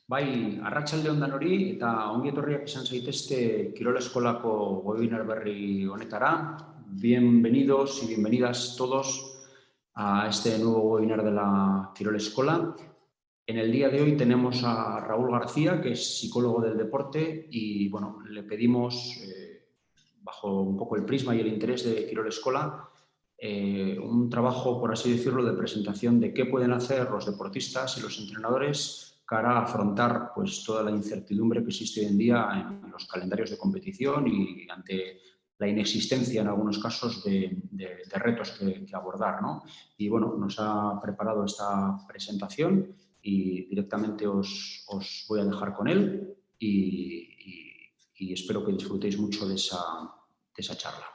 Bai, arratsaldeon danori eta ongi etorriak izan zaitezte Kirol Eskolako webinar berri honetara. Bienvenidos y bienvenidas todos a este nuevo webinar de la Kirol Escola. En el día de hoy tenemos a Raúl García, que es psicólogo del deporte, y bueno, le pedimos, bajo un poco el prisma y el interés de Kirol Escola, un trabajo, por así decirlo, de presentación de qué pueden hacer los deportistas y los entrenadores cara a afrontar pues, toda la incertidumbre que existe hoy en día en los calendarios de competición y ante la inexistencia en algunos casos de retos que abordar, ¿no? Y bueno, nos ha preparado esta presentación y directamente os voy a dejar con él y espero que disfrutéis mucho de esa charla.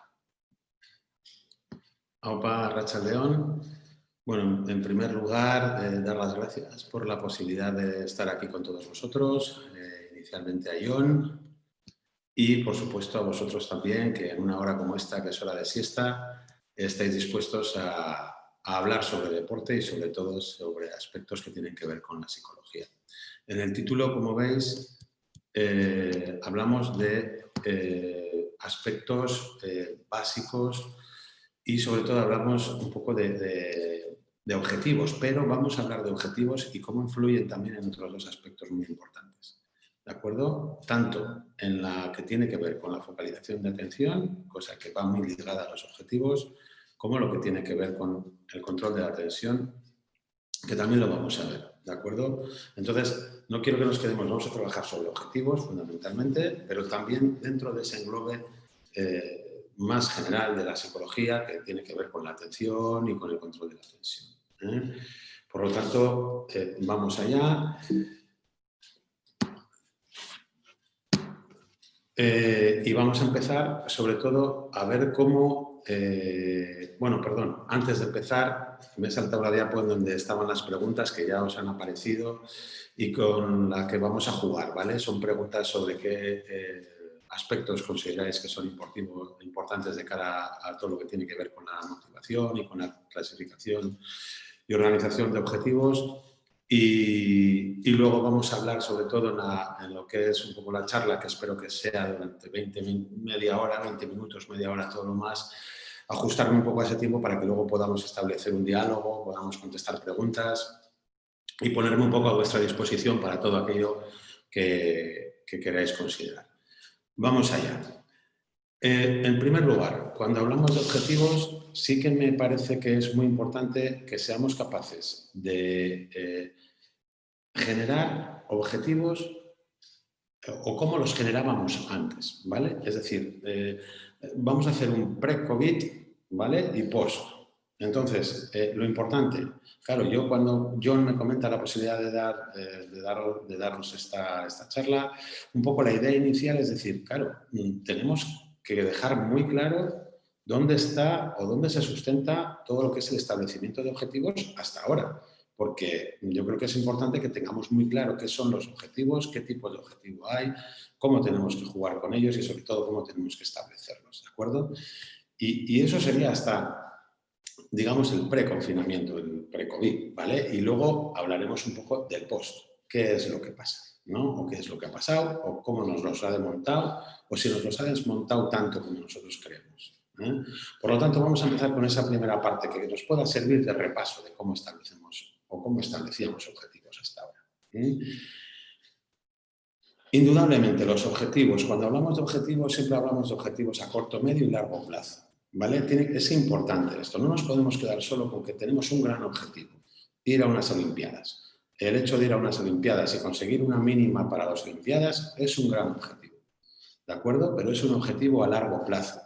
Aupa, arratsaldeon. Bueno, en primer lugar, dar las gracias por la posibilidad de estar aquí con todos vosotros, inicialmente a Jon y, por supuesto, a vosotros también, que en una hora como esta, que es hora de siesta, estáis dispuestos a hablar sobre deporte y, sobre todo, sobre aspectos que tienen que ver con la psicología. En el título, como veis, hablamos de aspectos básicos y, sobre todo, hablamos un poco de objetivos, pero vamos a hablar de objetivos y cómo influyen también en otros dos aspectos muy importantes. ¿De acuerdo? Tanto en la que tiene que ver con la focalización de atención, cosa que va muy ligada a los objetivos, como lo que tiene que ver con el control de la tensión, que también lo vamos a ver. ¿De acuerdo? Entonces, no quiero que nos quedemos, vamos a trabajar sobre objetivos fundamentalmente, pero también dentro de ese englobe más general de la psicología que tiene que ver con la atención y con el control de la tensión. Por lo tanto, vamos allá. Y vamos a empezar, sobre todo, a ver cómo... bueno, perdón, antes de empezar, me he saltado la diapo en donde estaban las preguntas que ya os han aparecido y con las que vamos a jugar, ¿vale? Son preguntas sobre qué aspectos consideráis que son importantes de cara a todo lo que tiene que ver con la motivación y con la clasificación y organización de objetivos. Y luego vamos a hablar sobre todo en lo que es un poco la charla, que espero que sea durante 20 minutos, media hora, todo lo más, ajustarme un poco a ese tiempo para que luego podamos establecer un diálogo, podamos contestar preguntas y ponerme un poco a vuestra disposición para todo aquello que queráis considerar. Vamos allá. En primer lugar, cuando hablamos de objetivos, sí que me parece que es muy importante que seamos capaces de generar objetivos o cómo los generábamos antes, ¿vale? Es decir, vamos a hacer un pre-COVID, ¿vale? Y post. Entonces, lo importante, claro, yo cuando Jon me comenta la posibilidad de darnos esta charla, un poco la idea inicial es decir, claro, tenemos que dejar muy claro dónde está o dónde se sustenta todo lo que es el establecimiento de objetivos hasta ahora. Porque yo creo que es importante que tengamos muy claro qué son los objetivos, qué tipo de objetivo hay, cómo tenemos que jugar con ellos y, sobre todo, cómo tenemos que establecerlos, ¿de acuerdo? Y eso sería hasta, digamos, el pre-confinamiento, el pre-COVID, ¿vale? Y luego hablaremos un poco del post, qué es lo que pasa, ¿no? O qué es lo que ha pasado, o cómo nos los ha desmontado, o si nos los ha desmontado tanto como nosotros creemos. Por lo tanto, vamos a empezar con esa primera parte que nos pueda servir de repaso de cómo establecemos o cómo establecíamos objetivos hasta ahora. Indudablemente, los objetivos, cuando hablamos de objetivos, siempre hablamos de objetivos a corto, medio y largo plazo, ¿vale? Es importante esto, no nos podemos quedar solo con que tenemos un gran objetivo, ir a unas Olimpiadas. El hecho de ir a unas Olimpiadas y conseguir una mínima para las Olimpiadas es un gran objetivo, ¿de acuerdo? Pero es un objetivo a largo plazo.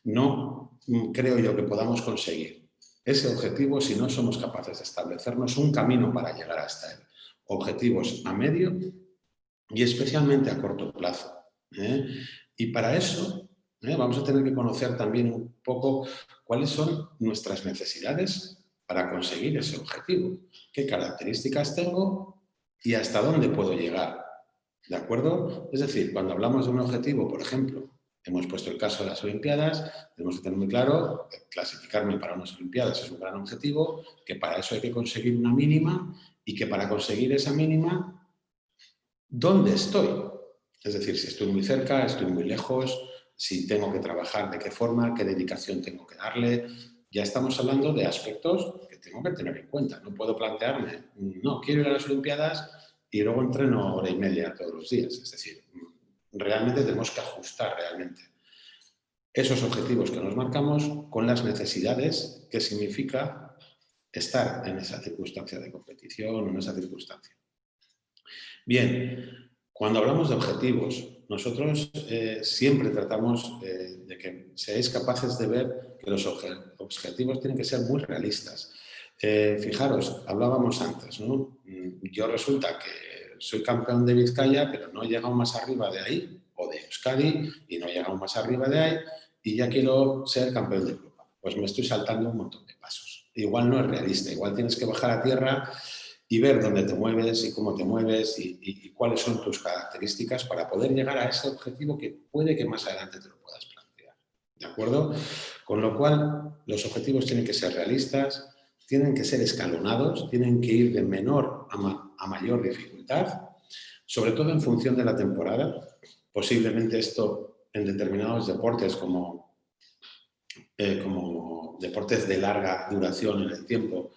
No creo yo que podamos conseguir ese objetivo si no somos capaces de establecernos un camino para llegar hasta él. Objetivos a medio y especialmente a corto plazo. Y para eso vamos a tener que conocer también un poco cuáles son nuestras necesidades para conseguir ese objetivo. ¿Qué características tengo y hasta dónde puedo llegar? ¿De acuerdo? Es decir, cuando hablamos de un objetivo, por ejemplo, hemos puesto el caso de las Olimpiadas, tenemos que tener muy claro que clasificarme para unas Olimpiadas es un gran objetivo, que para eso hay que conseguir una mínima y que para conseguir esa mínima ¿dónde estoy? Es decir, si estoy muy cerca, estoy muy lejos, si tengo que trabajar, de qué forma, qué dedicación tengo que darle. Ya estamos hablando de aspectos que tengo que tener en cuenta. No puedo plantearme, no, quiero ir a las Olimpiadas y luego entreno hora y media todos los días. Es decir, realmente tenemos que ajustar realmente esos objetivos que nos marcamos con las necesidades que significa estar en esa circunstancia de competición o en esa circunstancia. Bien, cuando hablamos de objetivos, nosotros siempre tratamos de que seáis capaces de ver que los objetivos tienen que ser muy realistas. Fijaros, hablábamos antes, ¿no? Yo resulta que soy campeón de Vizcaya, pero no he llegado más arriba de ahí, o de Euskadi, y no he llegado más arriba de ahí, y ya quiero ser campeón de Europa. Pues me estoy saltando un montón de pasos. Igual no es realista, igual tienes que bajar a tierra y ver dónde te mueves y cómo te mueves y cuáles son tus características para poder llegar a ese objetivo que puede que más adelante te lo puedas plantear. ¿De acuerdo? Con lo cual, los objetivos tienen que ser realistas, tienen que ser escalonados, tienen que ir de menor a mayor dificultad, sobre todo en función de la temporada. Posiblemente esto en determinados deportes como deportes de larga duración en el tiempo,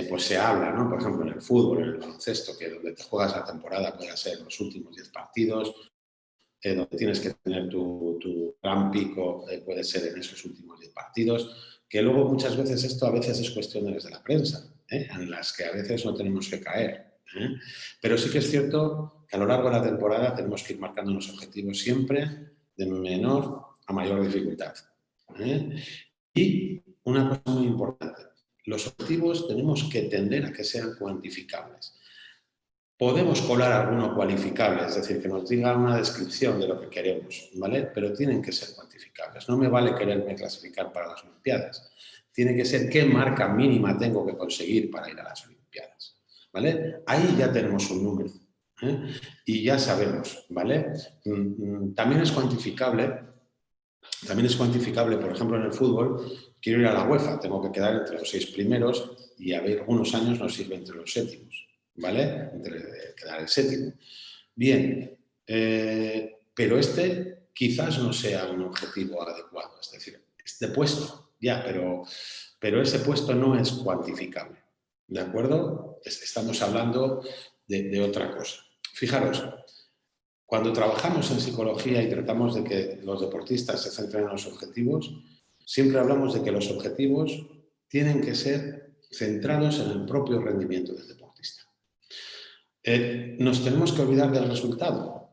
pues se habla, ¿no? Por ejemplo, en el fútbol, en el baloncesto, que donde te juegas la temporada puede ser los últimos 10 partidos, donde tienes que tener tu gran pico, puede ser en esos últimos 10 partidos, que luego muchas veces esto a veces es cuestiones de la prensa, en las que a veces no tenemos que caer. Pero sí que es cierto que a lo largo de la temporada tenemos que ir marcando los objetivos siempre de menor a mayor dificultad. Y una cosa muy importante, los objetivos tenemos que tender a que sean cuantificables. Podemos colar alguno cualificable, es decir, que nos diga una descripción de lo que queremos, ¿vale? Pero tienen que ser cuantificables. No me vale quererme clasificar para las Olimpiadas. Tiene que ser qué marca mínima tengo que conseguir para ir a las Olimpiadas, ¿vale? Ahí ya tenemos un número, y ya sabemos, ¿vale? También es cuantificable, por ejemplo, en el fútbol, quiero ir a la UEFA, tengo que quedar entre los 6 primeros y a ver, algunos años nos sirve entre los séptimos, ¿vale? Entre quedar el séptimo. Bien, pero este quizás no sea un objetivo adecuado, es decir, este puesto, ya, pero ese puesto no es cuantificable, ¿de acuerdo? Estamos hablando de otra cosa. Fijaros, cuando trabajamos en psicología y tratamos de que los deportistas se centren en los objetivos, siempre hablamos de que los objetivos tienen que ser centrados en el propio rendimiento del deportista. Nos tenemos que olvidar del resultado.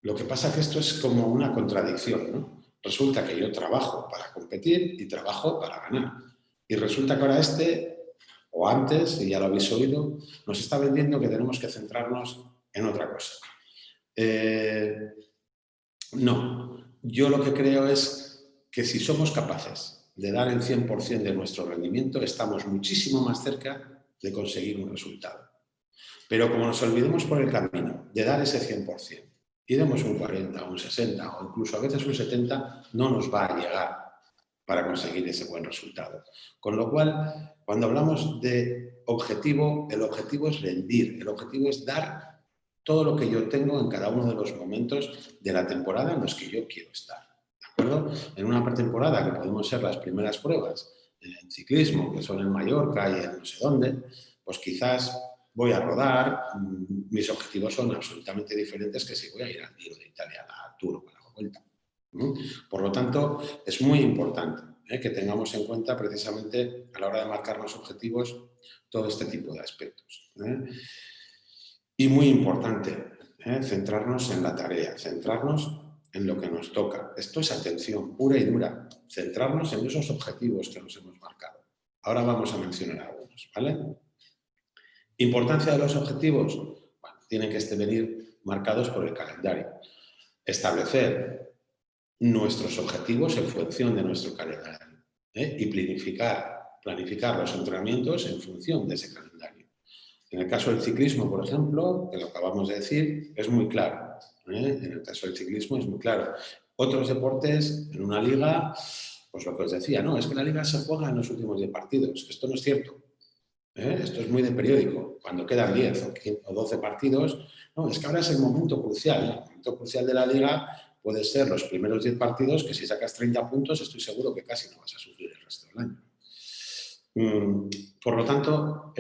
Lo que pasa es que esto es como una contradicción, ¿no? Resulta que yo trabajo para competir y trabajo para ganar. Y resulta que ahora o antes, y ya lo habéis oído, nos está vendiendo que tenemos que centrarnos en otra cosa. No, yo lo que creo es que si somos capaces de dar el 100% de nuestro rendimiento, estamos muchísimo más cerca de conseguir un resultado. Pero como nos olvidemos por el camino de dar ese 100%, y demos un 40, un 60 o incluso a veces un 70, no nos va a llegar para conseguir ese buen resultado. Con lo cual, cuando hablamos de objetivo, el objetivo es rendir, el objetivo es dar todo lo que yo tengo en cada uno de los momentos de la temporada en los que yo quiero estar. ¿De acuerdo? En una pretemporada, que podemos ser las primeras pruebas en ciclismo, que son en Mallorca y en no sé dónde, pues quizás voy a rodar, mis objetivos son absolutamente diferentes que si voy a ir al Giro de Italia, a la Tour o a la Vuelta. Por lo tanto, es muy importante que tengamos en cuenta precisamente a la hora de marcar los objetivos todo este tipo de aspectos. Y muy importante, centrarnos en la tarea, centrarnos en lo que nos toca. Esto es atención pura y dura, centrarnos en esos objetivos que nos hemos marcado. Ahora vamos a mencionar algunos, ¿vale? Importancia de los objetivos, bueno, tienen que venir marcados por el calendario. Establecer nuestros objetivos en función de nuestro calendario y planificar los entrenamientos en función de ese calendario. En el caso del ciclismo, por ejemplo, que lo acabamos de decir, es muy claro. En el caso del ciclismo es muy claro. Otros deportes, en una liga, pues lo que os decía, no, es que la liga se juega en los últimos 10 partidos. Esto no es cierto. Esto es muy de periódico. Cuando quedan 10 o 12 partidos, no, es que ahora es el momento crucial. El momento crucial de la Liga puede ser los primeros 10 partidos, que si sacas 30 puntos, estoy seguro que casi no vas a sufrir el resto del año. Por lo tanto,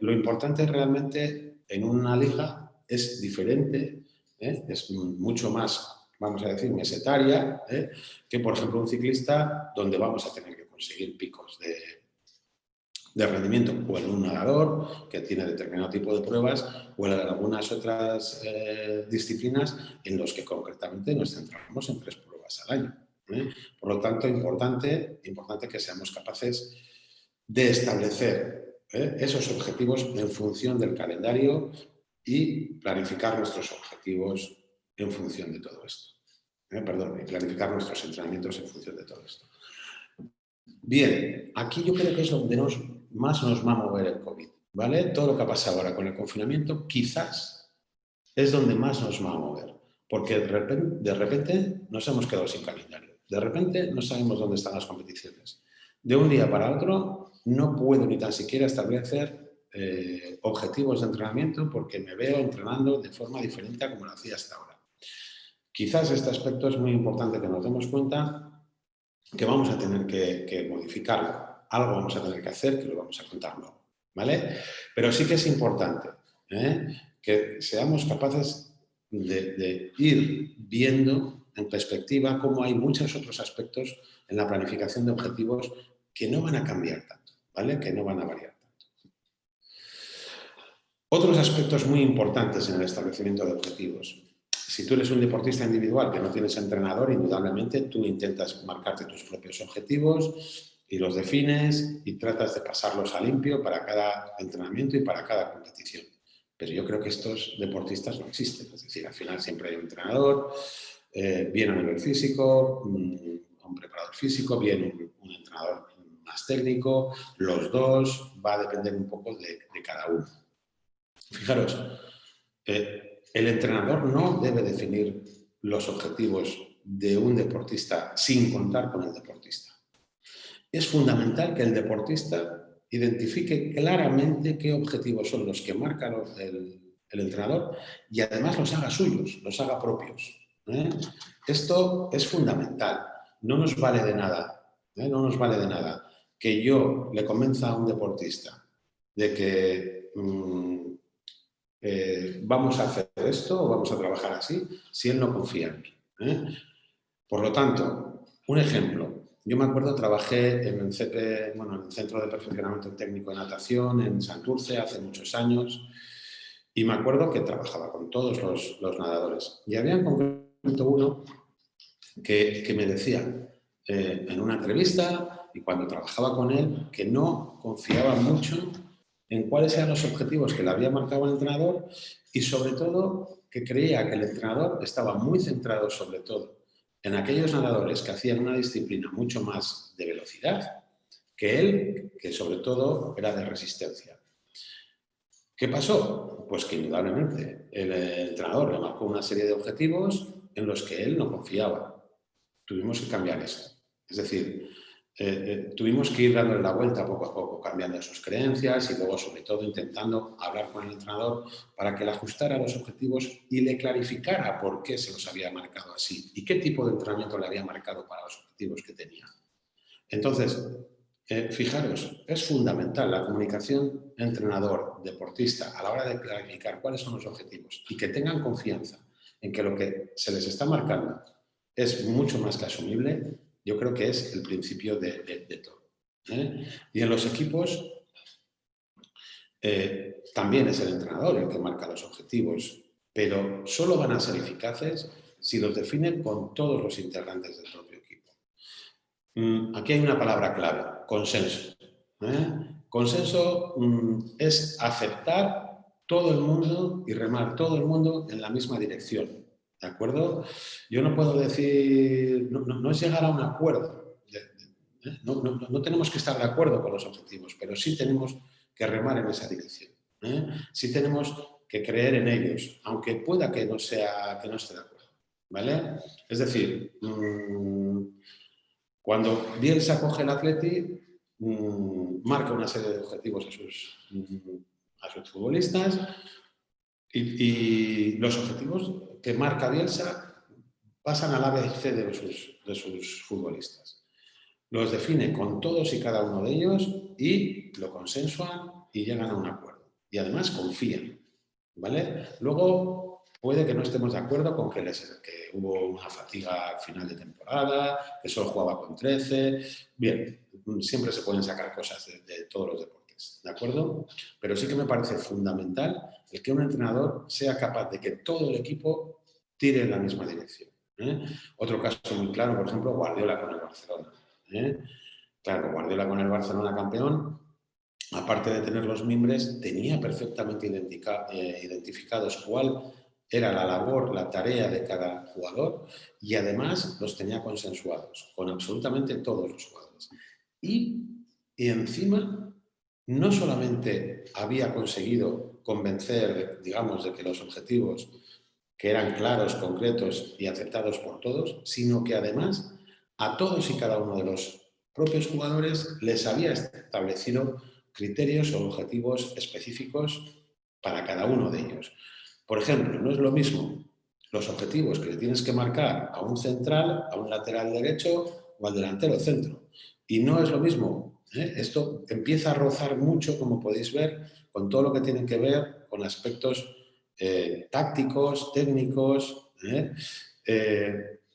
lo importante realmente en una liga es diferente, es mucho más, vamos a decir, mesetaria, que por ejemplo un ciclista donde vamos a tener que conseguir picos de rendimiento, o en un nadador que tiene determinado tipo de pruebas, o en algunas otras disciplinas en los que concretamente nos centramos en 3 pruebas al año. Por lo tanto, importante que seamos capaces de establecer esos objetivos en función del calendario y planificar nuestros objetivos en función de todo esto. Perdón, y planificar nuestros entrenamientos en función de todo esto. Bien, aquí yo creo que es donde más nos va a mover el COVID, ¿vale? Todo lo que ha pasado ahora con el confinamiento quizás es donde más nos va a mover, porque de repente nos hemos quedado sin calendario, de repente no sabemos dónde están las competiciones. De un día para otro no puedo ni tan siquiera establecer objetivos de entrenamiento porque me veo entrenando de forma diferente a como lo hacía hasta ahora. Quizás este aspecto es muy importante que nos demos cuenta que vamos a tener que modificarlo. Algo vamos a tener que hacer, que lo vamos a contar luego, ¿vale? Pero sí que es importante que seamos capaces de ir viendo en perspectiva cómo hay muchos otros aspectos en la planificación de objetivos que no van a cambiar tanto, ¿vale? Que no van a variar tanto. Otros aspectos muy importantes en el establecimiento de objetivos. Si tú eres un deportista individual que no tienes entrenador, indudablemente tú intentas marcarte tus propios objetivos y los defines y tratas de pasarlos a limpio para cada entrenamiento y para cada competición. Pero yo creo que estos deportistas no existen. Es decir, al final siempre hay un entrenador, bien a nivel físico, un preparador físico, bien un entrenador más técnico. Los dos, va a depender un poco de cada uno. Fijaros, el entrenador no debe definir los objetivos de un deportista sin contar con el deportista. Es fundamental que el deportista identifique claramente qué objetivos son los que marca el entrenador y además los haga suyos, los haga propios. Esto es fundamental. No nos vale de nada, no nos vale de nada que yo le convenza a un deportista de que vamos a hacer esto o vamos a trabajar así si él no confía en mí. Por lo tanto, un ejemplo. Yo me acuerdo, trabajé en el Centro de Perfeccionamiento Técnico de Natación en Santurce hace muchos años y me acuerdo que trabajaba con todos los nadadores. Y había en concreto uno que me decía en una entrevista y cuando trabajaba con él que no confiaba mucho en cuáles eran los objetivos que le había marcado el entrenador y sobre todo que creía que el entrenador estaba muy centrado sobre todo en aquellos nadadores que hacían una disciplina mucho más de velocidad que él, que sobre todo era de resistencia. ¿Qué pasó? Pues que indudablemente el entrenador le marcó una serie de objetivos en los que él no confiaba. Tuvimos que cambiar esto. Es decir, tuvimos que ir dándole la vuelta poco a poco, cambiando sus creencias y luego, sobre todo, intentando hablar con el entrenador para que le ajustara los objetivos y le clarificara por qué se los había marcado así y qué tipo de entrenamiento le había marcado para los objetivos que tenía. Entonces, fijaros, es fundamental la comunicación entrenador-deportista a la hora de clarificar cuáles son los objetivos y que tengan confianza en que lo que se les está marcando es mucho más que asumible. Yo creo que es el principio de todo. Y en los equipos también es el entrenador el que marca los objetivos, pero solo van a ser eficaces si los definen con todos los integrantes del propio equipo. Aquí hay una palabra clave, consenso. Consenso es aceptar todo el mundo y remar todo el mundo en la misma dirección. ¿De acuerdo? Yo no puedo decir, no es llegar a un acuerdo. No tenemos que estar de acuerdo con los objetivos, pero sí tenemos que remar en esa dirección. Sí tenemos que creer en ellos, aunque pueda que no esté de acuerdo. ¿Vale? Es decir, cuando Bielsa coge el Atleti, marca una serie de objetivos a sus futbolistas y los objetivos que marca Bielsa pasan al A, B y C de sus futbolistas. Los define con todos y cada uno de ellos y lo consensuan y llegan a un acuerdo. Y además confían, ¿vale? Luego puede que no estemos de acuerdo con que hubo una fatiga al final de temporada, que solo jugaba con 13. Bien, siempre se pueden sacar cosas de todos los deportes, ¿de acuerdo? Pero sí que me parece fundamental el que un entrenador sea capaz de que todo el equipo tire en la misma dirección. Otro caso muy claro, por ejemplo, Guardiola con el Barcelona. Claro, Guardiola con el Barcelona campeón, aparte de tener los mimbres, tenía perfectamente identificados cuál era la labor, la tarea de cada jugador y además los tenía consensuados con absolutamente todos los jugadores. Y encima no solamente había conseguido convencer, digamos, de que los objetivos que eran claros, concretos y aceptados por todos, sino que además a todos y cada uno de los propios jugadores les había establecido criterios o objetivos específicos para cada uno de ellos. Por ejemplo, no es lo mismo los objetivos que le tienes que marcar a un central, a un lateral derecho o al delantero centro. Y no es lo mismo. Esto empieza a rozar mucho, como podéis ver, con todo lo que tiene que ver con aspectos tácticos, técnicos,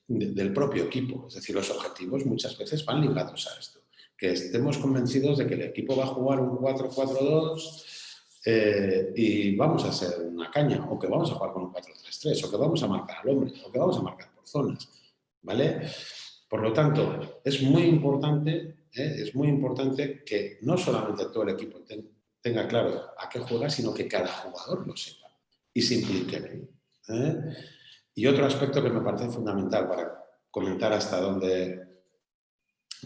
del propio equipo. Es decir, los objetivos muchas veces van ligados a esto. Que estemos convencidos de que el equipo va a jugar un 4-4-2 y vamos a hacer una caña, o que vamos a jugar con un 4-3-3, o que vamos a marcar al hombre, o que vamos a marcar por zonas, ¿vale? Por lo tanto, es muy importante que no solamente todo el equipo tenga claro a qué juega, sino que cada jugador lo sepa y se implique. Y otro aspecto que me parece fundamental para comentar hasta dónde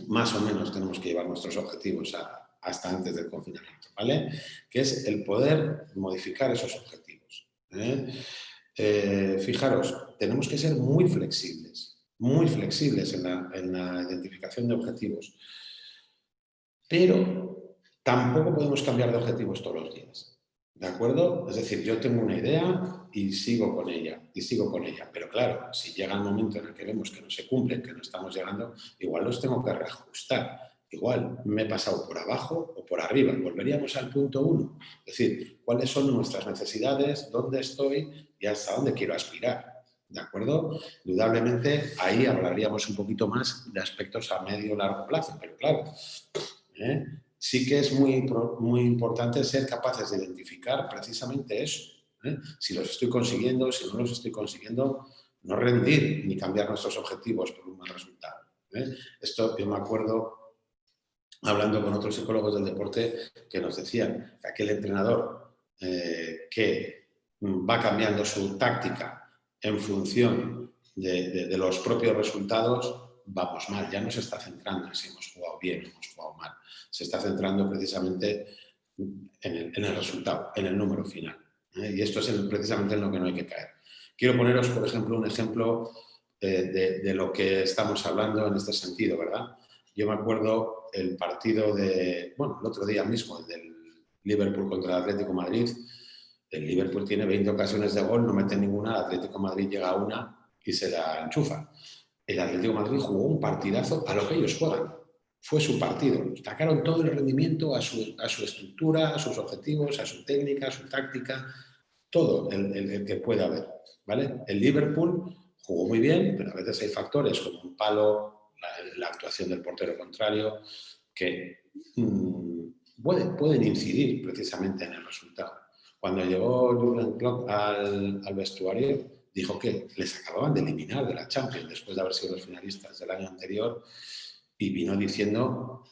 más o menos tenemos que llevar nuestros objetivos hasta antes del confinamiento, ¿vale? Que es el poder modificar esos objetivos. Fijaros, tenemos que ser muy flexibles en la identificación de objetivos, pero tampoco podemos cambiar de objetivos todos los días. ¿De acuerdo? Es decir, yo tengo una idea y sigo con ella, Pero claro, si llega el momento en el que vemos que no se cumplen, que no estamos llegando, igual los tengo que reajustar. Igual me he pasado por abajo o por arriba. Volveríamos al punto 1. Es decir, cuáles son nuestras necesidades, dónde estoy y hasta dónde quiero aspirar. ¿De acuerdo? Indudablemente, ahí hablaríamos un poquito más de aspectos a medio o largo plazo. Pero claro, sí que es muy importante ser capaces de identificar precisamente eso. Si los estoy consiguiendo, si no los estoy consiguiendo, no rendir ni cambiar nuestros objetivos por un mal resultado. Esto yo me acuerdo, hablando con otros psicólogos del deporte, que nos decían que aquel entrenador que va cambiando su táctica en función de los propios resultados, vamos mal, ya no se está centrando en si hemos jugado bien o hemos jugado mal, se está centrando precisamente en el resultado, en el número final. Y esto es precisamente en lo que no hay que caer. Quiero poneros, por ejemplo, un ejemplo de lo que estamos hablando en este sentido, ¿verdad? Yo me acuerdo el partido el otro día mismo, el del Liverpool contra el Atlético de Madrid. El Liverpool tiene 20 ocasiones de gol, no mete ninguna, el Atlético de Madrid llega a una y se la enchufa. El Atlético de Madrid jugó un partidazo a lo que ellos juegan. Fue su partido. Sacaron todo el rendimiento a su estructura, a sus objetivos, a su técnica, a su táctica, todo el que pueda haber. ¿Vale? El Liverpool jugó muy bien, pero a veces hay factores como un palo, la actuación del portero contrario, que pueden incidir precisamente en el resultado. Cuando llegó Jürgen Klopp al vestuario, dijo que les acababan de eliminar de la Champions después de haber sido los finalistas del año anterior y vino diciendo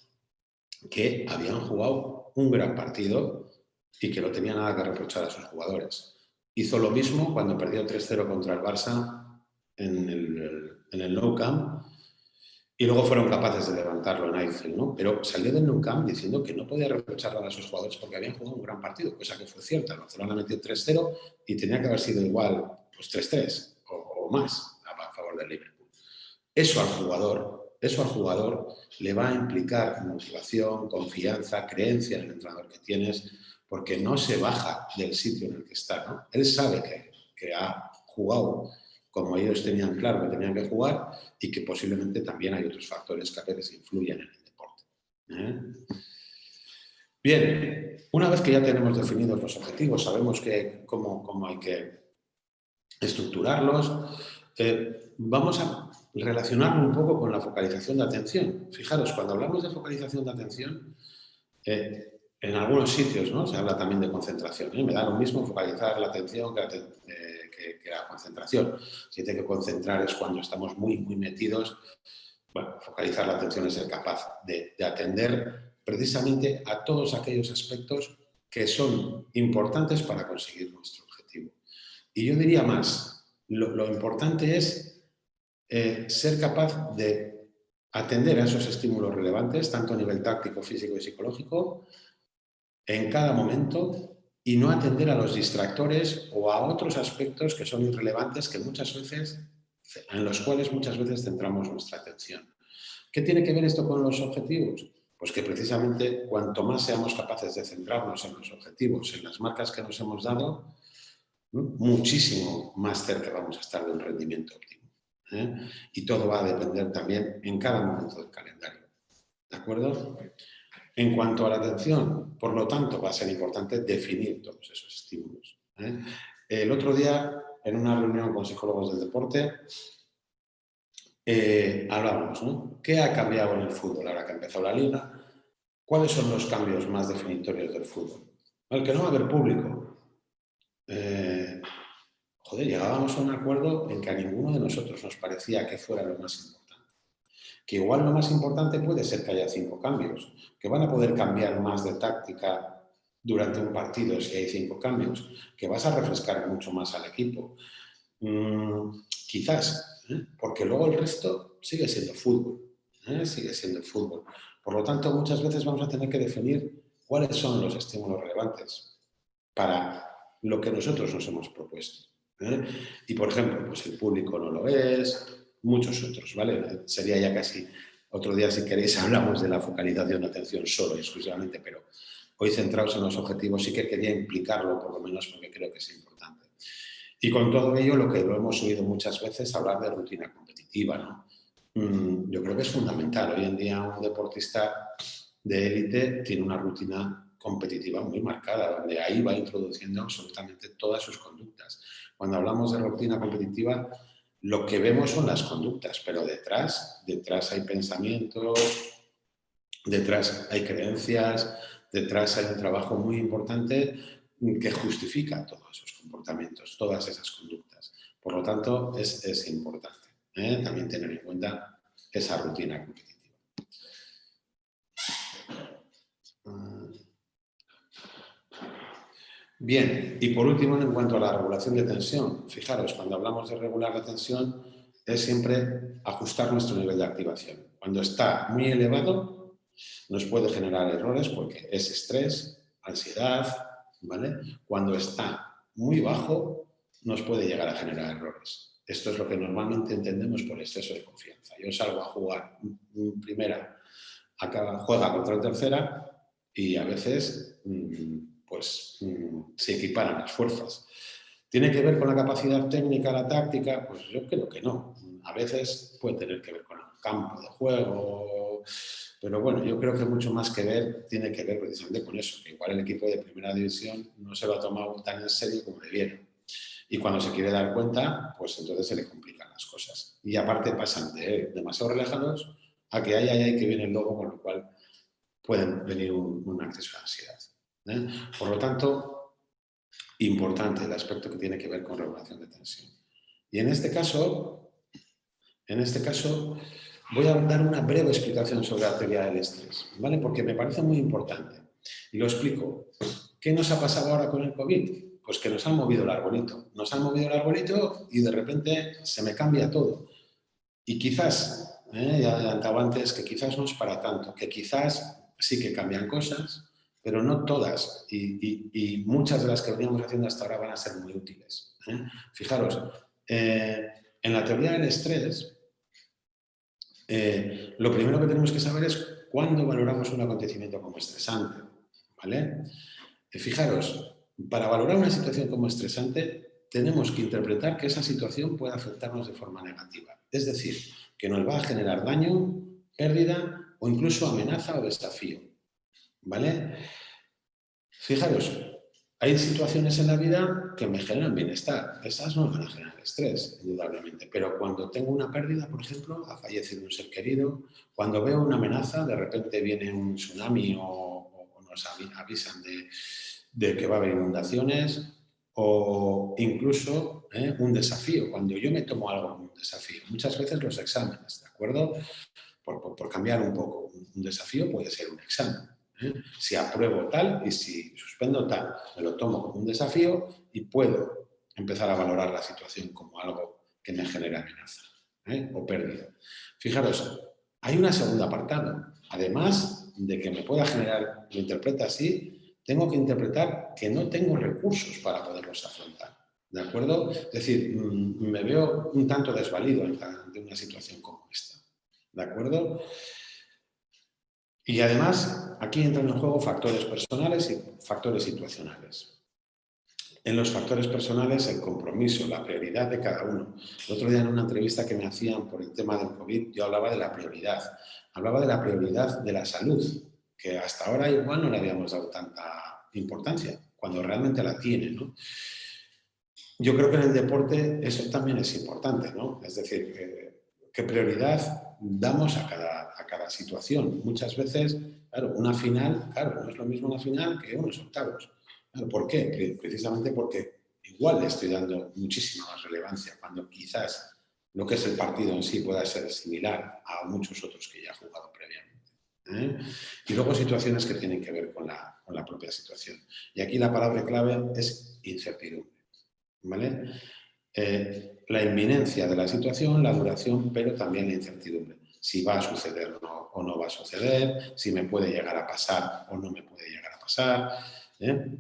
que habían jugado un gran partido y que no tenía nada que reprochar a sus jugadores. Hizo lo mismo cuando perdió 3-0 contra el Barça en el Nou Camp y luego fueron capaces de levantarlo en Anfield, ¿no? Pero salió del Nou Camp diciendo que no podía reprocharle a sus jugadores porque habían jugado un gran partido, cosa que fue cierta. El Barcelona metió 3-0 y tenía que haber sido igual, pues 3-3 o más a favor del Liverpool. Eso al jugador Eso al jugador le va a implicar motivación, confianza, creencia en el entrenador que tienes, porque no se baja del sitio en el que está, ¿no? Él sabe que ha jugado como ellos tenían claro que tenían que jugar y que posiblemente también hay otros factores que a veces influyen en el deporte. Bien, una vez que ya tenemos definidos los objetivos, sabemos cómo hay que estructurarlos, vamos a relacionarlo un poco con la focalización de atención. Fijaros, cuando hablamos de focalización de atención, en algunos sitios, ¿no?, se habla también de concentración. Me da lo mismo focalizar la atención que la concentración. Si hay que concentrar es cuando estamos muy metidos. Bueno, focalizar la atención es ser capaz de atender precisamente a todos aquellos aspectos que son importantes para conseguir nuestro objetivo. Y yo diría más, lo importante es ser capaz de atender a esos estímulos relevantes, tanto a nivel táctico, físico y psicológico, en cada momento, y no atender a los distractores o a otros aspectos que son irrelevantes en los cuales muchas veces centramos nuestra atención. ¿Qué tiene que ver esto con los objetivos? Pues que precisamente cuanto más seamos capaces de centrarnos en los objetivos, en las marcas que nos hemos dado, muchísimo más cerca vamos a estar de un rendimiento óptimo. Y todo va a depender también en cada momento del calendario. ¿De acuerdo? En cuanto a la atención, por lo tanto, va a ser importante definir todos esos estímulos. El otro día, en una reunión con psicólogos del deporte, hablábamos, ¿no? ¿Qué ha cambiado en el fútbol ahora que ha empezado la liga? ¿Cuáles son los cambios más definitorios del fútbol? El que no va a haber público. Llegábamos a un acuerdo en que a ninguno de nosotros nos parecía que fuera lo más importante. Que igual lo más importante puede ser que haya 5 cambios, que van a poder cambiar más de táctica durante un partido si hay 5 cambios, que vas a refrescar mucho más al equipo. Quizás, porque luego el resto sigue siendo fútbol, sigue siendo fútbol. Por lo tanto, muchas veces vamos a tener que definir cuáles son los estímulos relevantes para lo que nosotros nos hemos propuesto. Y, por ejemplo, pues el público no lo es, muchos otros, ¿vale? Sería ya casi otro día, si queréis, hablamos de la focalización de atención solo y exclusivamente, pero hoy centrados en los objetivos sí que quería implicarlo, por lo menos porque creo que es importante. Y con todo ello, lo hemos oído muchas veces, hablar de rutina competitiva, ¿no? Yo creo que es fundamental. Hoy en día un deportista de élite tiene una rutina competitiva muy marcada, donde ahí va introduciendo absolutamente todas sus conductas. Cuando hablamos de rutina competitiva, lo que vemos son las conductas, pero detrás hay pensamientos, detrás hay creencias, detrás hay un trabajo muy importante que justifica todos esos comportamientos, todas esas conductas. Por lo tanto, es importante también tener en cuenta esa rutina competitiva. Bien, y por último, en cuanto a la regulación de tensión, fijaros, cuando hablamos de regular la tensión, es siempre ajustar nuestro nivel de activación. Cuando está muy elevado, nos puede generar errores porque es estrés, ansiedad, ¿vale? Cuando está muy bajo, nos puede llegar a generar errores. Esto es lo que normalmente entendemos por exceso de confianza. Yo salgo a jugar primera, juega contra tercera y a veces se equiparan las fuerzas. ¿Tiene que ver con la capacidad técnica, la táctica? Pues yo creo que no. A veces puede tener que ver con el campo de juego, pero bueno, yo creo que mucho más que ver tiene que ver precisamente con eso, que igual el equipo de primera división no se lo ha tomado tan en serio como debiera. Y cuando se quiere dar cuenta, pues entonces se le complican las cosas. Y aparte pasan de demasiado relajados a que hay que viene el lobo, con lo cual pueden venir un acceso a ansiedad. Por lo tanto, importante el aspecto que tiene que ver con regulación de tensión. Y en este caso, voy a dar una breve explicación sobre la teoría del estrés, ¿vale? Porque me parece muy importante. Y lo explico. ¿Qué nos ha pasado ahora con el COVID? Pues que nos han movido el arbolito. Nos han movido el arbolito y de repente se me cambia todo. Y quizás, ya adelantaba antes, que quizás no es para tanto, que quizás sí que cambian cosas, pero no todas. Y muchas de las que veníamos haciendo hasta ahora van a ser muy útiles. Fijaros, en la teoría del estrés Lo primero que tenemos que saber es cuándo valoramos un acontecimiento como estresante, ¿vale? Fijaros, para valorar una situación como estresante, tenemos que interpretar que esa situación puede afectarnos de forma negativa. Es decir, que nos va a generar daño, pérdida o incluso amenaza o desafío, ¿vale? Fijaros, hay situaciones en la vida que me generan bienestar. Esas no me van a generar estrés, indudablemente. Pero cuando tengo una pérdida, por ejemplo, ha fallecido un ser querido, cuando veo una amenaza, de repente viene un tsunami o nos avisan de que va a haber inundaciones, o incluso un desafío, cuando yo me tomo algo como un desafío. Muchas veces los exámenes, ¿de acuerdo? Por cambiar un poco, un desafío puede ser un examen. Si apruebo tal y si suspendo tal, me lo tomo como un desafío y puedo empezar a valorar la situación como algo que me genera amenaza o pérdida. Fijaros, hay una segunda apartado. Además de que me pueda generar, lo interpreta así, tengo que interpretar que no tengo recursos para poderlos afrontar. ¿De acuerdo? Es decir, me veo un tanto desvalido ante una situación como esta. ¿De acuerdo? Y además, aquí entran en juego factores personales y factores situacionales. En los factores personales, el compromiso, la prioridad de cada uno. El otro día en una entrevista que me hacían por el tema del COVID, yo hablaba de la prioridad. Hablaba de la prioridad de la salud, que hasta ahora igual no le habíamos dado tanta importancia, cuando realmente la tiene, ¿no? Yo creo que en el deporte eso también es importante, ¿no? Es decir, qué prioridad damos a cada situación. Muchas veces, claro, una final, claro, no es lo mismo una final que unos octavos. Claro, ¿por qué? Precisamente porque igual le estoy dando muchísima más relevancia cuando quizás lo que es el partido en sí pueda ser similar a muchos otros que ya he jugado previamente. Y luego situaciones que tienen que ver con la propia situación. Y aquí la palabra clave es incertidumbre. ¿Vale? La inminencia de la situación, la duración, pero también la incertidumbre. Si va a suceder o no va a suceder, si me puede llegar a pasar o no me puede llegar a pasar. ¿eh?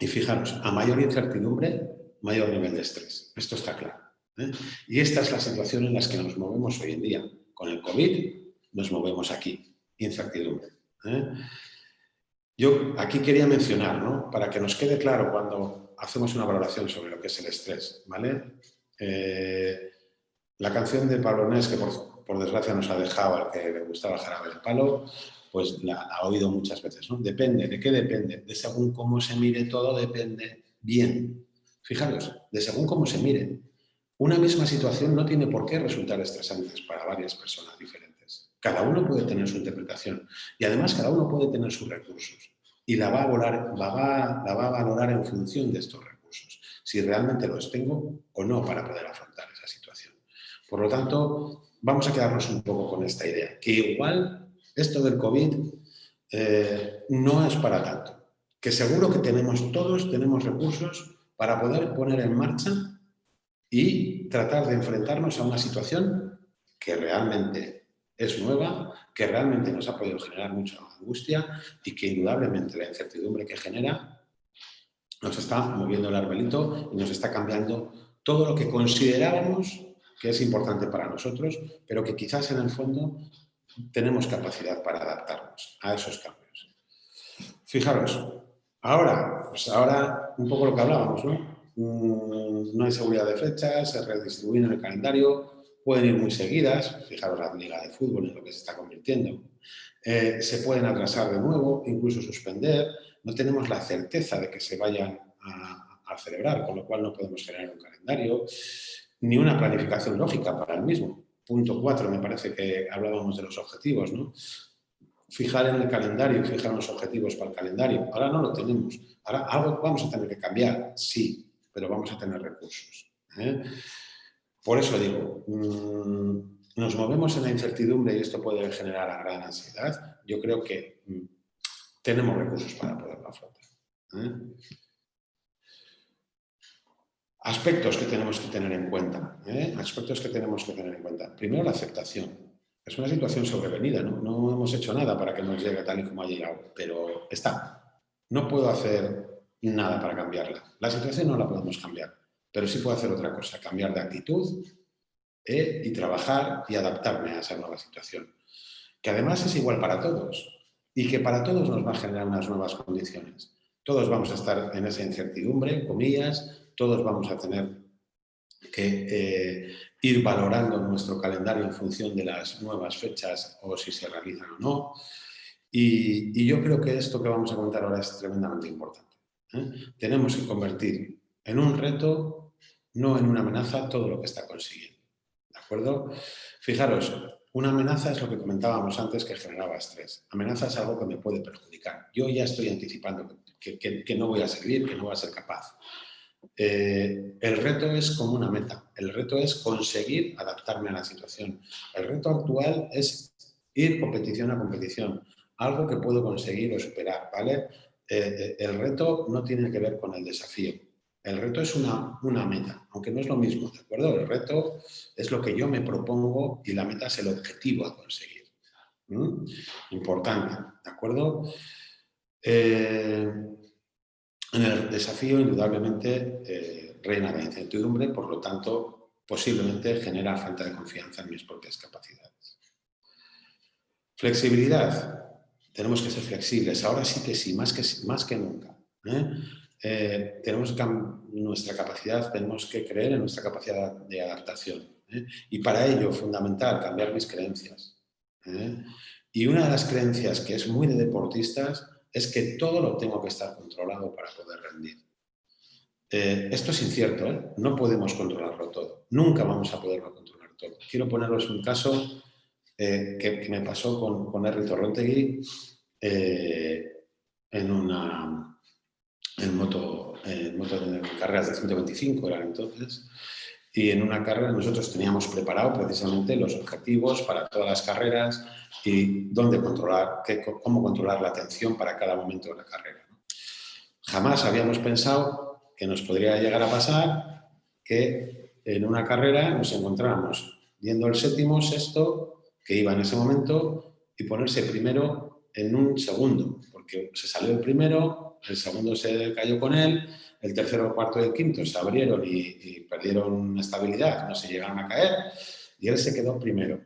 Y fijaros, a mayor incertidumbre, mayor nivel de estrés. Esto está claro. ¿eh? Y esta es la situación en la que nos movemos hoy en día. Con el COVID nos movemos aquí, incertidumbre. Yo aquí quería mencionar, ¿no? Para que nos quede claro cuando hacemos una valoración sobre lo que es el estrés, ¿vale? La canción de Pablo Nes, que por desgracia nos ha dejado al que le gustaba Jarabe de Palo, pues la ha oído muchas veces, ¿no? Depende, ¿de qué depende? De según cómo se mire todo, depende bien. Fijaros, de según cómo se mire. Una misma situación no tiene por qué resultar estresante para varias personas diferentes. Cada uno puede tener su interpretación y además cada uno puede tener sus recursos y la va a valorar en función de estos recursos, si realmente los tengo o no para poder afrontar esa situación. Por lo tanto, vamos a quedarnos un poco con esta idea, que igual esto del COVID no es para tanto, que seguro que todos tenemos recursos para poder poner en marcha y tratar de enfrentarnos a una situación que realmente es nueva, que realmente nos ha podido generar mucha angustia y que indudablemente la incertidumbre que genera nos está moviendo el arbelito y nos está cambiando todo lo que considerábamos que es importante para nosotros, pero que quizás en el fondo tenemos capacidad para adaptarnos a esos cambios. Fijaros, ahora un poco lo que hablábamos, ¿no? No hay seguridad de fechas, se redistribuyen en el calendario, pueden ir muy seguidas, fijaros la liga de fútbol en lo que se está convirtiendo, se pueden atrasar de nuevo, incluso suspender, no tenemos la certeza de que se vayan a celebrar, con lo cual no podemos generar un calendario, ni una planificación lógica para el mismo. Punto 4, me parece que hablábamos de los objetivos, ¿no? Fijar en el calendario, fijar unos objetivos para el calendario. Ahora no lo tenemos. Ahora algo vamos a tener que cambiar, sí, pero vamos a tener recursos. Por eso digo, nos movemos en la incertidumbre y esto puede generar gran ansiedad. Yo creo que tenemos recursos para poderlo afrontar. Aspectos que tenemos que tener en cuenta. Aspectos que tenemos que tener en cuenta. Primero, la aceptación. Es una situación sobrevenida, ¿no? No hemos hecho nada para que nos llegue tal y como ha llegado, pero está. No puedo hacer nada para cambiarla. La situación no la podemos cambiar, pero sí puedo hacer otra cosa, cambiar de actitud y trabajar y adaptarme a esa nueva situación, que además es igual para todos y que para todos nos va a generar unas nuevas condiciones. Todos vamos a estar en esa incertidumbre, comillas, todos vamos a tener que ir valorando nuestro calendario en función de las nuevas fechas o si se realizan o no. Y yo creo que esto que vamos a contar ahora es tremendamente importante. Tenemos que convertir en un reto, no en una amenaza, todo lo que está consiguiendo. ¿De acuerdo? Fijaros, una amenaza es lo que comentábamos antes que generaba estrés. Amenaza es algo que me puede perjudicar. Yo ya estoy anticipando que no voy a servir, que no voy a ser capaz. El reto es como una meta. El reto es conseguir adaptarme a la situación. El reto actual es ir competición a competición. Algo que puedo conseguir o superar, ¿vale? El reto no tiene que ver con el desafío. El reto es una meta, aunque no es lo mismo, ¿de acuerdo? El reto es lo que yo me propongo y la meta es el objetivo a conseguir. Importante, ¿de acuerdo? En el desafío, indudablemente, reina la incertidumbre, por lo tanto, posiblemente genera falta de confianza en mis propias capacidades. Flexibilidad. Tenemos que ser flexibles. Ahora sí, más que nunca. Tenemos nuestra capacidad, tenemos que creer en nuestra capacidad de adaptación. Y para ello, fundamental, cambiar mis creencias. Y una de las creencias que es muy de deportistas es que todo lo tengo que estar controlado para poder rendir. Esto es incierto, ¿eh? No podemos controlarlo todo. Nunca vamos a poderlo controlar todo. Quiero poneros un caso que me pasó con Henry Torrentegui en carreras de 125 eran entonces, y en una carrera nosotros teníamos preparado precisamente los objetivos para todas las carreras y cómo controlar la atención para cada momento de la carrera. Jamás habíamos pensado que nos podría llegar a pasar que en una carrera nos encontráramos viendo el séptimo, sexto, que iba en ese momento, y ponerse primero en un segundo, porque se salió el primero, el segundo se cayó con él, el tercero, el cuarto y el quinto se abrieron y perdieron estabilidad, no se llegaron a caer, y él se quedó primero.